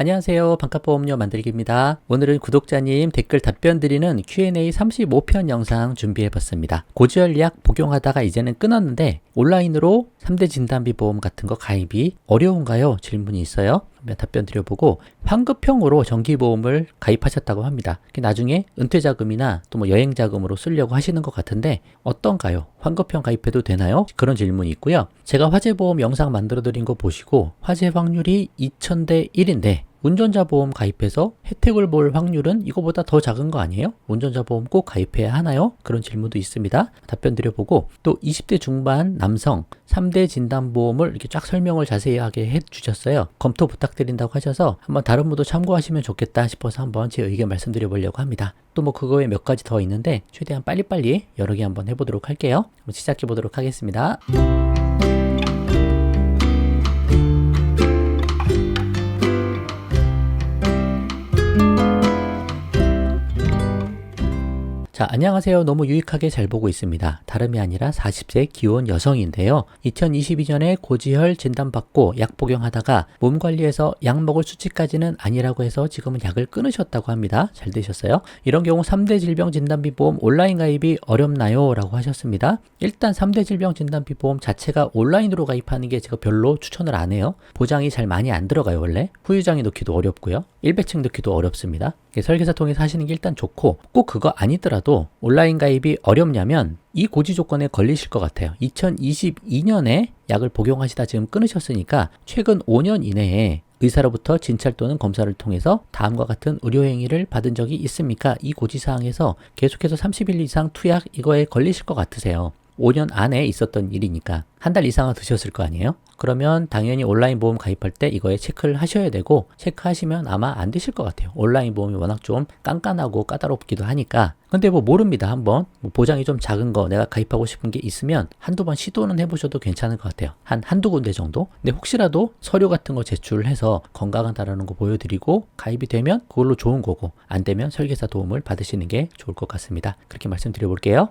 안녕하세요. 반값보험료 만들기입니다. 오늘은 구독자님 댓글 답변 드리는 Q&A 35편 영상 준비해봤습니다. 고지혈약 복용하다가 이제는 끊었는데 온라인으로 3대 진단비 보험 같은 거 가입이 어려운가요? 질문이 있어요. 답변 드려보고 환급형으로 정기보험을 가입하셨다고 합니다. 나중에 은퇴자금이나 또 여행자금으로 쓰려고 하시는 것 같은데 어떤가요? 환급형 가입해도 되나요? 그런 질문이 있고요. 제가 화재보험 영상 만들어 드린 거 보시고 화재 확률이 2000대 1인데 운전자 보험 가입해서 혜택을 볼 확률은 이거보다 더 작은 거 아니에요? 운전자 보험 꼭 가입해야 하나요? 그런 질문도 있습니다. 답변 드려보고 또 20대 중반 남성 3대 진단보험을 이렇게 쫙 설명을 자세하게 해주셨어요. 검토 부탁드린다고 하셔서 한번 다른 분도 참고하시면 좋겠다 싶어서 한번 제 의견 말씀드려 보려고 합니다. 또 그거에 몇 가지 더 있는데 최대한 빨리빨리 여러 개 한번 해보도록 할게요. 한번 시작해 보도록 하겠습니다. 자, 안녕하세요. 너무 유익하게 잘 보고 있습니다. 다름이 아니라 40세 기혼 여성인데요. 2022년에 고지혈 진단받고 약 복용하다가 몸 관리해서 약 먹을 수치까지는 아니라고 해서 지금은 약을 끊으셨다고 합니다. 잘 되셨어요? 이런 경우 3대 질병 진단비 보험 온라인 가입이 어렵나요? 라고 하셨습니다. 일단 3대 질병 진단비 보험 자체가 온라인으로 가입하는 게 제가 별로 추천을 안 해요. 보장이 잘 많이 안 들어가요, 원래. 후유장애 넣기도 어렵고요. 일배층 넣기도 어렵습니다. 설계사 통해서 하시는 게 일단 좋고 꼭 그거 아니더라도 온라인 가입이 어렵냐면 이 고지 조건에 걸리실 것 같아요. 2022년에 약을 복용하시다 지금 끊으셨으니까 최근 5년 이내에 의사로부터 진찰 또는 검사를 통해서 다음과 같은 의료행위를 받은 적이 있습니까? 이 고지사항에서 계속해서 30일 이상 투약 이거에 걸리실 것 같으세요. 5년 안에 있었던 일이니까 한 달 이상은 드셨을 거 아니에요? 그러면 당연히 온라인 보험 가입할 때 이거에 체크를 하셔야 되고 체크하시면 아마 안 되실 것 같아요. 온라인 보험이 워낙 좀 깐깐하고 까다롭기도 하니까. 근데 모릅니다. 한번 보장이 좀 작은 거 내가 가입하고 싶은 게 있으면 한두 번 시도는 해보셔도 괜찮을 것 같아요. 한두 군데 정도. 근데 혹시라도 서류 같은 거 제출을 해서 건강하다라는 거 보여드리고 가입이 되면 그걸로 좋은 거고 안 되면 설계사 도움을 받으시는 게 좋을 것 같습니다. 그렇게 말씀드려 볼게요.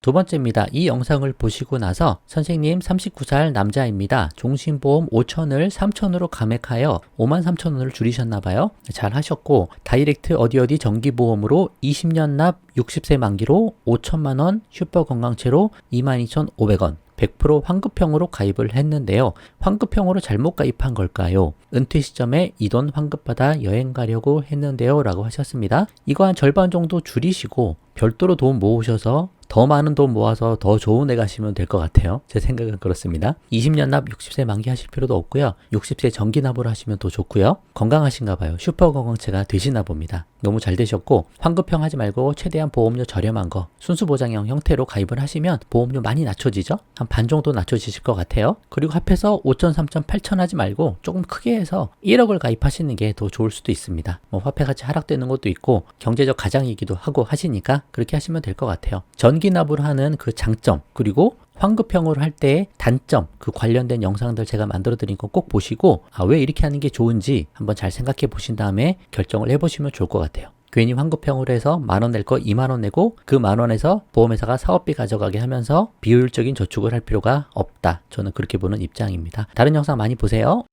두 번째입니다. 이 영상을 보시고 나서 선생님 39살 남자입니다. 종신보험 5천을 3천으로 감액하여 53,000원을 줄이셨나봐요. 잘 하셨고 다이렉트 어디 정기보험으로 20년 납 60세 만기로 5천만원 슈퍼건강채로 22,500원 100% 환급형으로 가입을 했는데요. 환급형으로 잘못 가입한 걸까요? 은퇴 시점에 이 돈 환급받아 여행 가려고 했는데요. 라고 하셨습니다. 이거 한 절반 정도 줄이시고 별도로 돈 모으셔서 더 많은 돈 모아서 더 좋은 데 가시면 될 것 같아요. 제 생각은 그렇습니다. 20년 납 60세 만기 하실 필요도 없고요. 60세 정기 납으로 하시면 더 좋고요. 건강하신가 봐요. 슈퍼건강채가 되시나 봅니다. 너무 잘 되셨고 환급형 하지 말고 최대한 보험료 저렴한 거 순수보장형 형태로 가입을 하시면 보험료 많이 낮춰지죠? 한 반 정도 낮춰지실 것 같아요. 그리고 합해서 5천, 3천, 8천 하지 말고 조금 크게 해서 1억을 가입하시는 게 더 좋을 수도 있습니다. 화폐가치 하락되는 것도 있고 경제적 가장이기도 하고 하시니까 그렇게 하시면 될 것 같아요. 전기납으로 하는 그 장점 그리고 환급형으로 할 때의 단점 그 관련된 영상들 제가 만들어 드린 거 꼭 보시고 왜 이렇게 하는 게 좋은지 한번 잘 생각해 보신 다음에 결정을 해보시면 좋을 것 같아요. 괜히 환급형으로 해서 만원 낼 거 2만원 내고 그 만원에서 보험회사가 사업비 가져가게 하면서 비효율적인 저축을 할 필요가 없다. 저는 그렇게 보는 입장입니다. 다른 영상 많이 보세요.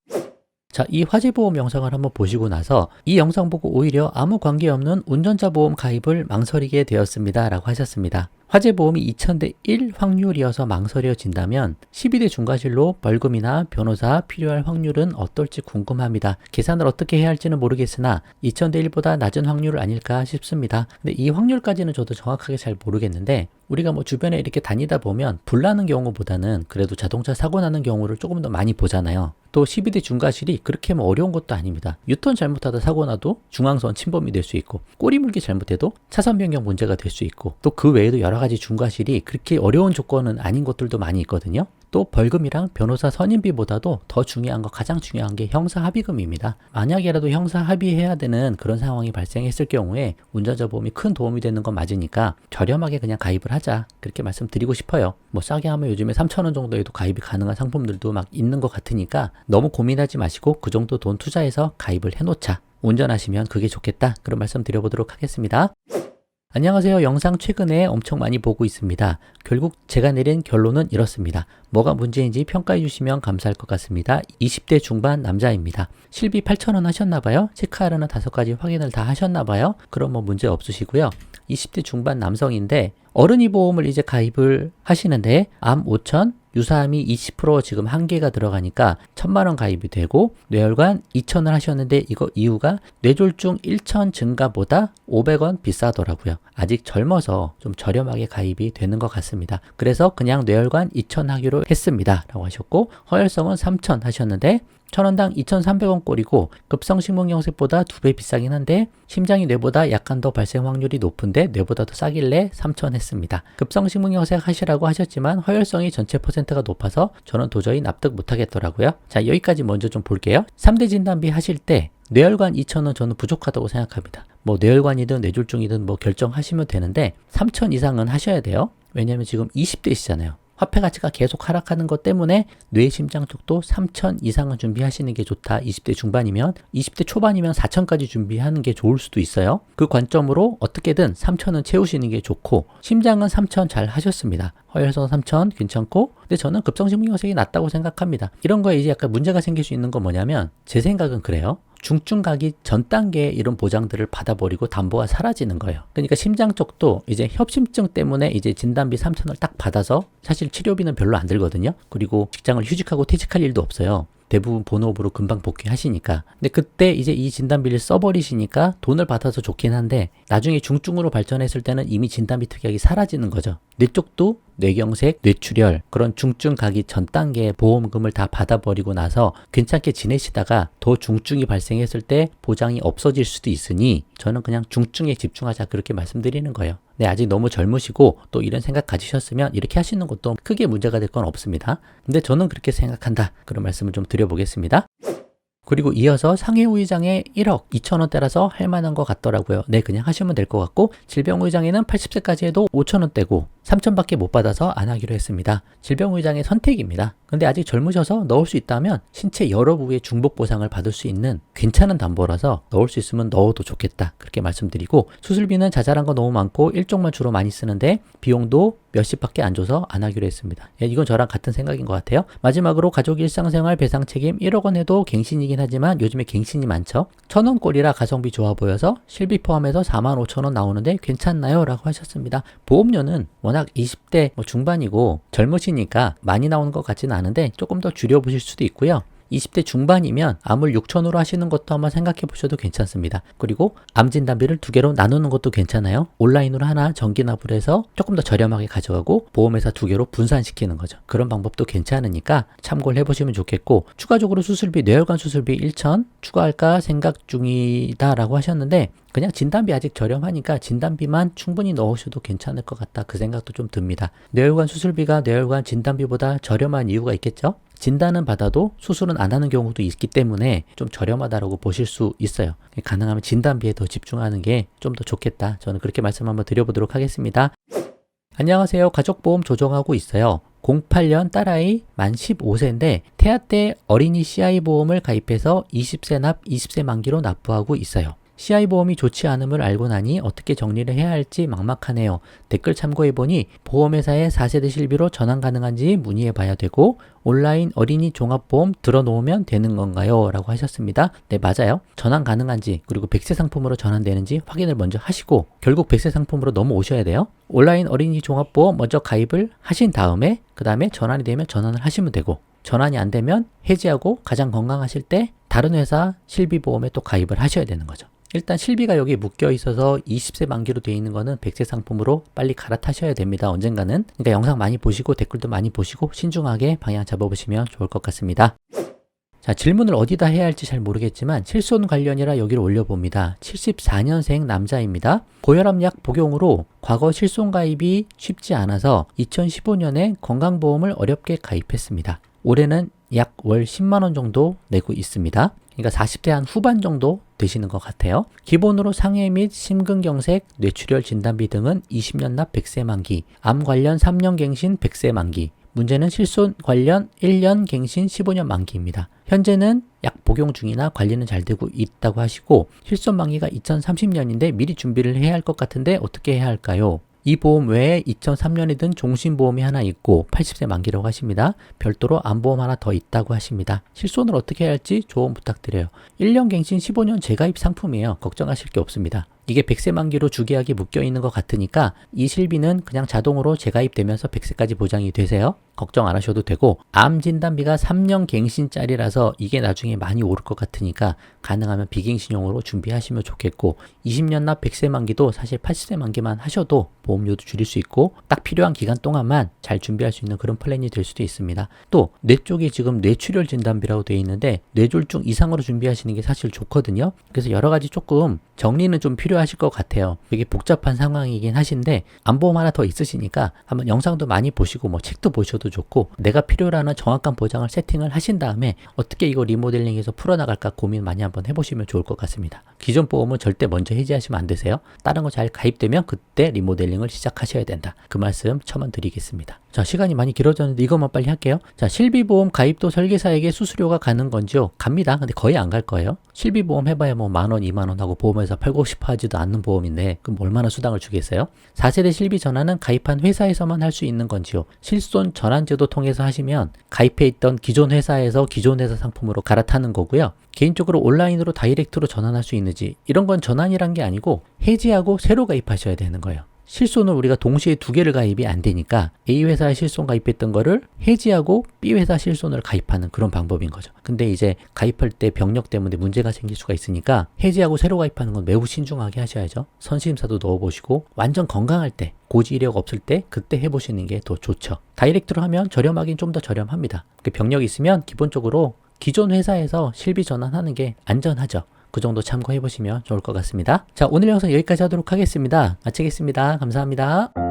자, 이 화재보험 영상을 한번 보시고 나서 이 영상 보고 오히려 아무 관계없는 운전자 보험 가입을 망설이게 되었습니다. 라고 하셨습니다. 화재보험이 2000대 1 확률이어서 망설여진다면 12대 중과실로 벌금이나 변호사 필요할 확률은 어떨지 궁금합니다. 계산을 어떻게 해야 할지는 모르겠으나 2000대 1보다 낮은 확률 아닐까 싶습니다. 근데 이 확률까지는 저도 정확하게 잘 모르겠는데 우리가 주변에 이렇게 다니다 보면 불 나는 경우보다는 그래도 자동차 사고 나는 경우를 조금 더 많이 보잖아요. 또 12대 중과실이 그렇게 어려운 것도 아닙니다. 유턴 잘못하다 사고 나도 중앙선 침범이 될 수 있고 꼬리 물기 잘못해도 차선 변경 문제가 될 수 있고 또 그 외에도 여러 가지 중과실이 그렇게 어려운 조건은 아닌 것들도 많이 있거든요. 또 벌금이랑 변호사 선임비보다도 더 중요한 거 가장 중요한 게 형사 합의금입니다. 만약이라도 형사 합의해야 되는 그런 상황이 발생했을 경우에 운전자 보험이 큰 도움이 되는 건 맞으니까 저렴하게 그냥 가입을 하자 그렇게 말씀드리고 싶어요. 싸게 하면 요즘에 3,000원 정도에도 가입이 가능한 상품들도 막 있는 것 같으니까 너무 고민하지 마시고 그 정도 돈 투자해서 가입을 해놓자. 운전하시면 그게 좋겠다 그런 말씀 드려보도록 하겠습니다. 안녕하세요. 영상 최근에 엄청 많이 보고 있습니다. 결국 제가 내린 결론은 이렇습니다. 뭐가 문제인지 평가해 주시면 감사할 것 같습니다. 20대 중반 남자입니다. 실비 8,000원 하셨나봐요. 체크하라는 5가지 확인을 다 하셨나봐요. 그럼 뭐 문제 없으시고요. 20대 중반 남성인데 어른이 보험을 이제 가입을 하시는데 암 5,000, 유사암이 20% 지금 한계가 들어가니까 1,000만원 가입이 되고 뇌혈관 2,000을 하셨는데 이거 이유가 뇌졸중 1,000 증가보다 500원 비싸더라고요. 아직 젊어서 좀 저렴하게 가입이 되는 것 같습니다. 그래서 그냥 뇌혈관 2,000 하기로 했습니다. 라고 하셨고 허혈성은 3,000 하셨는데 1,000원당 2,300원 꼴이고 급성심근경색보다 2배 비싸긴 한데 심장이 뇌보다 약간 더 발생 확률이 높은데 뇌보다 더 싸길래 3,000 했습니다. 급성심근경색 하시라고 하셨지만 허혈성이 전체 퍼센트가 높아서 저는 도저히 납득 못하겠더라고요. 자, 여기까지 먼저 좀 볼게요. 3대 진단비 하실 때 뇌혈관 2,000은 저는 부족하다고 생각합니다. 뭐 뇌혈관이든 뇌졸중이든 뭐 결정하시면 되는데 3,000 이상은 하셔야 돼요. 왜냐면 지금 20대시잖아요. 화폐 가치가 계속 하락하는 것 때문에 뇌 심장 쪽도 3,000 이상은 준비하시는 게 좋다. 20대 중반이면 20대 초반이면 4,000까지 준비하는 게 좋을 수도 있어요. 그 관점으로 어떻게든 3,000은 채우시는 게 좋고 심장은 3,000 잘 하셨습니다. 허혈성 3,000 괜찮고 근데 저는 급성심근경색이 낫다고 생각합니다. 이런 거에 이제 약간 문제가 생길 수 있는 건 뭐냐면 제 생각은 그래요. 중증 가기 전 단계에 이런 보장들을 받아버리고 담보가 사라지는 거예요. 그러니까 심장 쪽도 이제 협심증 때문에 이제 진단비 3,000을 딱 받아서 사실 치료비는 별로 안 들거든요. 그리고 직장을 휴직하고 퇴직할 일도 없어요. 대부분 본업으로 금방 복귀하시니까. 근데 그때 이제 이 진단비를 써버리시니까 돈을 받아서 좋긴 한데 나중에 중증으로 발전했을 때는 이미 진단비 특약이 사라지는 거죠. 뇌 쪽도 뇌경색, 뇌출혈 그런 중증 가기 전 단계의 보험금을 다 받아버리고 나서 괜찮게 지내시다가 더 중증이 발생했을 때 보장이 없어질 수도 있으니 저는 그냥 중증에 집중하자 그렇게 말씀드리는 거예요. 네, 아직 너무 젊으시고 또 이런 생각 가지셨으면 이렇게 하시는 것도 크게 문제가 될 건 없습니다. 근데 저는 그렇게 생각한다. 그런 말씀을 좀 드려보겠습니다. 그리고 이어서 상해우의장에 1억 2천원대라서 할 만한 것 같더라고요. 네, 그냥 하시면 될 것 같고 질병의장에는 80세까지 해도 5천원대고 3천밖에 못 받아서 안 하기로 했습니다. 질병의장의 선택입니다. 근데 아직 젊으셔서 넣을 수 있다면 신체 여러 부위의 중복 보상을 받을 수 있는 괜찮은 담보라서 넣을 수 있으면 넣어도 좋겠다. 그렇게 말씀드리고 수술비는 자잘한 거 너무 많고 일종만 주로 많이 쓰는데 비용도 몇십밖에 안 줘서 안 하기로 했습니다. 예, 이건 저랑 같은 생각인 것 같아요. 마지막으로 가족 일상생활 배상 책임 1억 원 해도 갱신이긴 하지만 요즘에 갱신이 많죠. 1,000원 꼴이라 가성비 좋아 보여서 실비 포함해서 45,000원 나오는데 괜찮나요? 라고 하셨습니다. 보험료는 워낙 20대 중반이고 젊으시니까 많이 나오는 것 같지는 않은데 조금 더 줄여보실 수도 있고요. 20대 중반이면 암을 6,000으로 하시는 것도 한번 생각해 보셔도 괜찮습니다. 그리고 암 진단비를 2개로 나누는 것도 괜찮아요. 온라인으로 하나 정기납을 해서 조금 더 저렴하게 가져가고 보험회사 2개로 분산시키는 거죠. 그런 방법도 괜찮으니까 참고를 해보시면 좋겠고 추가적으로 수술비, 뇌혈관 수술비 1,000 추가할까 생각 중이다 라고 하셨는데 그냥 진단비 아직 저렴하니까 진단비만 충분히 넣으셔도 괜찮을 것 같다. 그 생각도 좀 듭니다. 뇌혈관 수술비가 뇌혈관 진단비보다 저렴한 이유가 있겠죠? 진단은 받아도 수술은 안 하는 경우도 있기 때문에 좀 저렴하다고 보실 수 있어요. 가능하면 진단비에 더 집중하는 게 좀 더 좋겠다. 저는 그렇게 말씀 한번 드려보도록 하겠습니다. 안녕하세요. 가족보험 조정하고 있어요. 08년 딸아이 만 15세인데 태아 때 어린이 CI 보험을 가입해서 20세 납 20세 만기로 납부하고 있어요. CI 보험이 좋지 않음을 알고 나니 어떻게 정리를 해야 할지 막막하네요. 댓글 참고해보니 보험회사에 4세대 실비로 전환 가능한지 문의해봐야 되고 온라인 어린이 종합보험 들어놓으면 되는 건가요? 라고 하셨습니다. 네, 맞아요. 전환 가능한지 그리고 100세 상품으로 전환되는지 확인을 먼저 하시고 결국 100세 상품으로 넘어오셔야 돼요. 온라인 어린이 종합보험 먼저 가입을 하신 다음에 그 다음에 전환이 되면 전환을 하시면 되고 전환이 안 되면 해지하고 가장 건강하실 때 다른 회사 실비보험에 또 가입을 하셔야 되는 거죠. 일단 실비가 여기 묶여 있어서 20세 만기로 되어 있는 거는 100세 상품으로 빨리 갈아타셔야 됩니다. 언젠가는. 그러니까 영상 많이 보시고 댓글도 많이 보시고 신중하게 방향 잡아보시면 좋을 것 같습니다. 자, 질문을 어디다 해야 할지 잘 모르겠지만 실손 관련이라 여기를 올려봅니다. 74년생 남자입니다. 고혈압약 복용으로 과거 실손 가입이 쉽지 않아서 2015년에 건강보험을 어렵게 가입했습니다. 올해는 약 월 10만원 정도 내고 있습니다. 그러니까 40대 한 후반 정도 되시는 것 같아요. 기본으로 상해 및 심근경색, 뇌출혈 진단비 등은 20년 납 100세 만기, 암 관련 3년 갱신 100세 만기, 문제는 실손 관련 1년 갱신 15년 만기입니다. 현재는 약 복용 중이나 관리는 잘 되고 있다고 하시고 실손 만기가 2030년인데 미리 준비를 해야 할 것 같은데 어떻게 해야 할까요? 이 보험 외에 2003년에 든 종신보험이 하나 있고 80세 만기라고 하십니다. 별도로 암보험 하나 더 있다고 하십니다. 실손을 어떻게 해야 할지 조언 부탁드려요. 1년 갱신 15년 재가입 상품이에요. 걱정하실 게 없습니다. 이게 100세 만기로 주계약이 묶여 있는 것 같으니까 이 실비는 그냥 자동으로 재가입되면서 100세까지 보장이 되세요. 걱정 안 하셔도 되고 암 진단비가 3년 갱신짜리라서 이게 나중에 많이 오를 것 같으니까 가능하면 비갱신용으로 준비하시면 좋겠고 20년 납 100세 만기도 사실 80세 만기만 하셔도 보험료도 줄일 수 있고 딱 필요한 기간 동안만 잘 준비할 수 있는 그런 플랜이 될 수도 있습니다. 또 뇌 쪽에 지금 뇌출혈 진단비라고 되어 있는데 뇌졸중 이상으로 준비하시는 게 사실 좋거든요. 그래서 여러 가지 조금 정리는 좀 필요하실 것 같아요. 이게 복잡한 상황이긴 하신데 암보험 하나 더 있으시니까 한번 영상도 많이 보시고 뭐 책도 보셔도 좋고 내가 필요로 하는 정확한 보장을 세팅을 하신 다음에 어떻게 이거 리모델링해서 풀어나갈까 고민 많이 한번 해보시면 좋을 것 같습니다. 기존 보험은 절대 먼저 해지하시면 안 되세요. 다른 거 잘 가입되면 그때 리모델링을 시작하셔야 된다. 그 말씀 첨언 드리겠습니다. 자, 시간이 많이 길어졌는데 이것만 빨리 할게요. 자, 실비보험 가입도 설계사에게 수수료가 가는 건지요? 갑니다. 근데 거의 안 갈 거예요. 실비보험 해봐야 뭐 10,000원, 20,000원 하고 보험회사 팔고 싶어 하지도 않는 보험인데 그럼 얼마나 수당을 주겠어요? 4세대 실비 전환은 가입한 회사에서만 할 수 있는 건지요? 실손 전환제도 통해서 하시면 가입해 있던 기존 회사에서 기존 회사 상품으로 갈아타는 거고요. 개인적으로 온라인으로 다이렉트로 전환할 수 있는지 이런 건 전환이란 게 아니고 해지하고 새로 가입하셔야 되는 거예요. 실손을 우리가 동시에 두 개를 가입이 안 되니까 A 회사에 실손 가입했던 거를 해지하고 B 회사 실손을 가입하는 그런 방법인 거죠. 근데 이제 가입할 때 병력 때문에 문제가 생길 수가 있으니까 해지하고 새로 가입하는 건 매우 신중하게 하셔야죠. 선심사도 넣어보시고 완전 건강할 때 고지 이력 없을 때 그때 해보시는 게 더 좋죠. 다이렉트로 하면 저렴하긴 좀 더 저렴합니다. 병력이 있으면 기본적으로 기존 회사에서 실비 전환하는 게 안전하죠. 그 정도 참고해 보시면 좋을 것 같습니다. 자, 오늘 영상 여기까지 하도록 하겠습니다. 마치겠습니다. 감사합니다.